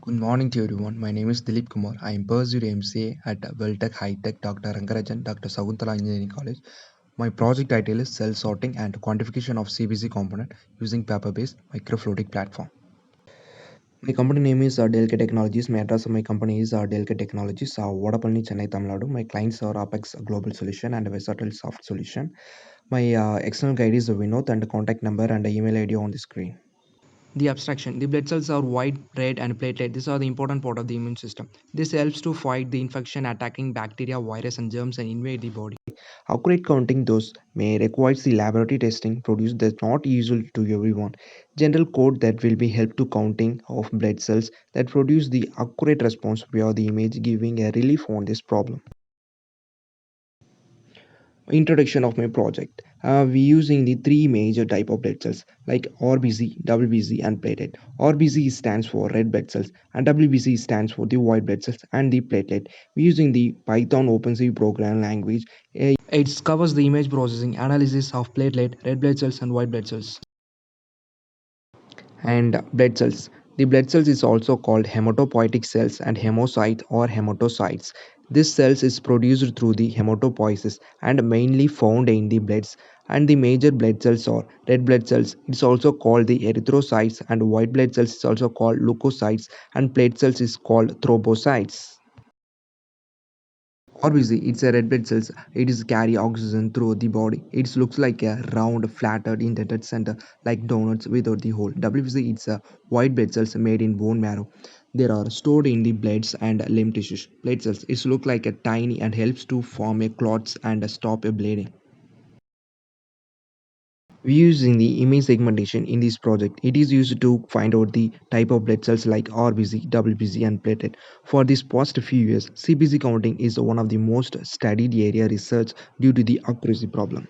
Good morning to everyone. My name is Dilip Kumar. I am pursuing MCA at Weltech High Tech Dr. Rangarajan, Dr. Saguntala Engineering College. My project title is Cell Sorting and Quantification of CBC Component using paper-based MicroFluidic platform. My company name is Delke Technologies. My address of my company is Delke Technologies, Vadapalni, Chennai, Tamil Nadu. My clients are Apex Global Solution and Versatile Soft Solution. My external guide is Vinod and contact number and email ID on the screen. The abstraction. The blood cells are white, red, and platelet. These are the important part of the immune system. This helps to fight the infection attacking bacteria, virus, and germs and invade the body. Accurate counting those may require the laboratory testing produced that's not usual to everyone. General code that will be help to counting of blood cells that produce the accurate response via the image giving a relief on this problem. Introduction of my project. We using the three major type of blood cells like RBC, WBC, and platelet. RBC stands for red blood cells, and WBC stands for the white blood cells and the platelet. We using the Python OpenCV program language. It covers the image processing, analysis of platelet, red blood cells, and white blood cells. And blood cells. The blood cells is also called hematopoietic cells and hemocytes or hematocytes. This cells is produced through the hematopoiesis and mainly found in the bloods. And the major blood cells are red blood cells. It's also called the erythrocytes, and white blood cells is also called leukocytes, and platelet cells is called thrombocytes. RBC, it's a red blood cells. It is carry oxygen through the body. It looks like a round, flattered, indented center like donuts without the hole. WBC, it's a white blood cells made in bone marrow. They are stored in the bloods and lymph tissues. Platelet cells, it look like a tiny and helps to form a clots and stop a bleeding. We using the image segmentation in this project. It is used to find out the type of blood cells like RBC, WBC, and platelet. For this past few years, CBC counting is one of the most studied area research due to the accuracy problem.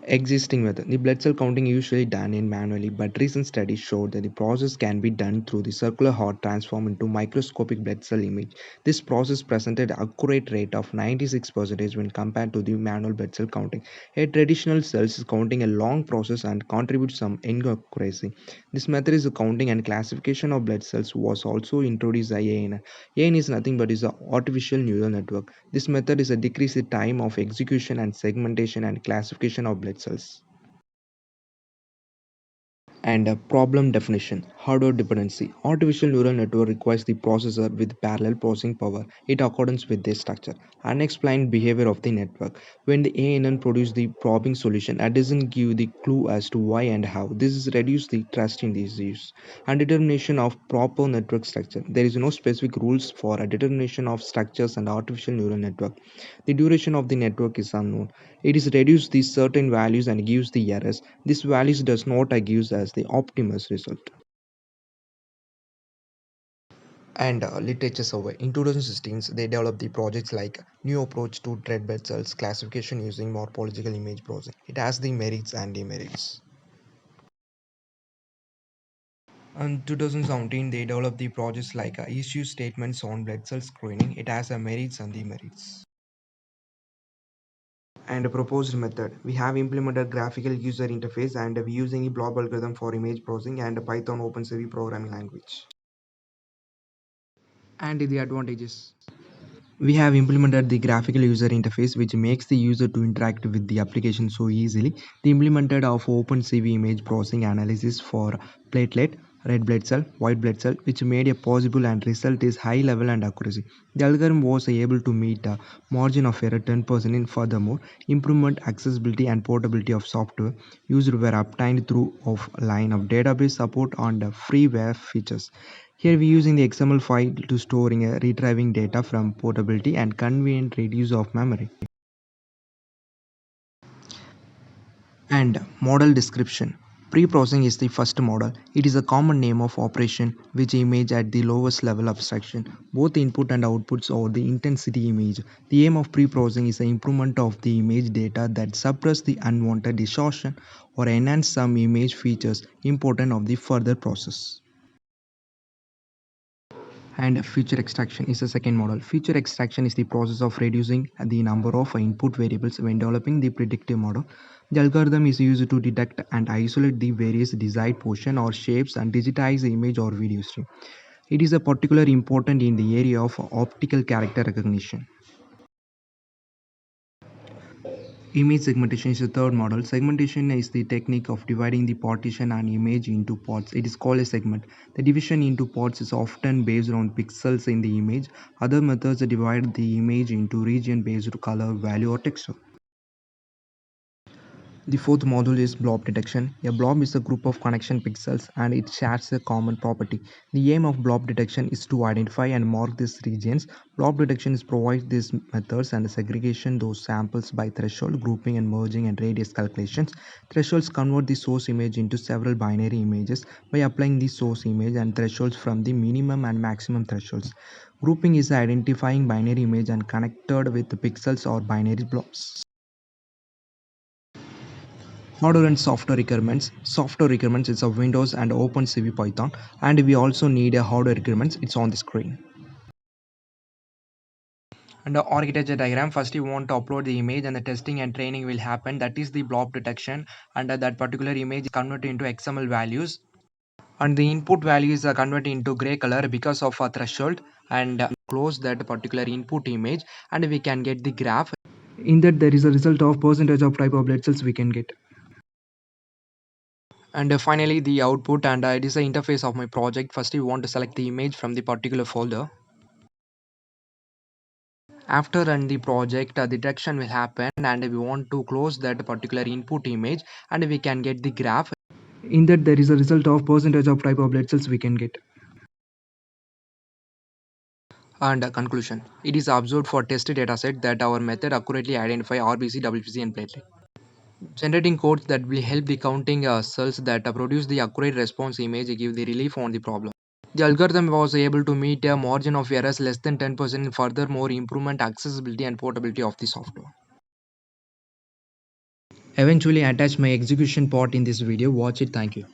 Existing method. The blood cell counting usually done in manually, but recent studies showed that the process can be done through the circular heart transform into microscopic blood cell image. This process presented accurate rate of 96% when compared to the manual blood cell counting. A traditional cells counting a long process and contributes some inaccuracy. This method is the counting and classification of blood cells was also introduced by AN. AN is nothing but is an artificial neural network. This method is a decrease the time of execution and segmentation and classification of blood cells. And a problem definition. Hardware dependency. Artificial neural network requires the processor with parallel processing power in accordance with this structure. Unexplained behavior of the network. When the ANN produces the probing solution, it doesn't give the clue as to why and how. This is reduce the trust in this use. And determination of proper network structure. There is no specific rules for a determination of structures and artificial neural network. The duration of the network is unknown. It is reduced these certain values and gives the errors. This values does not gives as the optimus result. And literature survey. In 2016, they developed the projects like new approach to red blood cells classification using morphological image processing. It has the merits and demerits. In 2017, they developed the projects like issue statements on blood cell screening. It has a merits and demerits. And a proposed method. We have implemented graphical user interface and we using a blob algorithm for image processing and a Python OpenCV programming language. And the advantages. We have implemented the graphical user interface which makes the user to interact with the application so easily. The implemented of OpenCV image processing analysis for platelet, red blood cell, white blood cell, which made a possible and result is high level and accuracy. The algorithm was able to meet a margin of error 10% in furthermore, improvement accessibility and portability of software used were obtained through offline of database support and freeware features. Here we using the XML file to storing a retrieving data from portability and convenient reuse of memory. And model description. Pre-processing is the first model. It is a common name of operation which image at the lowest level abstraction. Both input and outputs are the intensity image. The aim of pre-processing is the improvement of the image data that suppress the unwanted distortion or enhance some image features important of the further process. And feature extraction is the second model. Feature extraction is the process of reducing the number of input variables when developing the predictive model. The algorithm is used to detect and isolate the various desired portion or shapes and digitize the image or video stream. It is a particularly important in the area of optical character recognition. Image segmentation is the third model. Segmentation is the technique of dividing the partition and image into parts. It is called a segment. The division into parts is often based on pixels in the image. Other methods divide the image into region based on color, value, or texture. The fourth module is blob detection. A blob is a group of connection pixels and it shares a common property. The aim of blob detection is to identify and mark these regions. Blob detection provides these methods and segregation those samples by threshold, grouping and merging and radius calculations. Thresholds convert the source image into several binary images by applying the source image and thresholds from the minimum and maximum thresholds. Grouping is identifying binary image and connected with the pixels or binary blobs. Hardware and software requirements. Software requirements is a Windows and OpenCV Python, and we also need a hardware requirements. It's on the screen. And the architecture diagram. First, you want to upload the image, and the testing and training will happen. That is the blob detection, and that particular image is converted into XML values, and the input value is converted into gray color because of a threshold. And close that particular input image, and we can get the graph. In that, there is a result of percentage of type of blood cells we can get. And finally the output, and it is the interface of my project. First you want to select the image from the particular folder. After run the project, the detection will happen, and we want to close that particular input image, and we can get the graph. In that there is a result of percentage of type of blood cells we can get. And conclusion, it is observed for test dataset that our method accurately identify RBC, WBC and platelet. Generating codes that will help the counting cells that produce the accurate response image give the relief on the problem. The algorithm was able to meet a margin of errors less than 10%, furthermore improvement accessibility and portability of the software. Eventually attach my execution part in this video. Watch it. Thank you.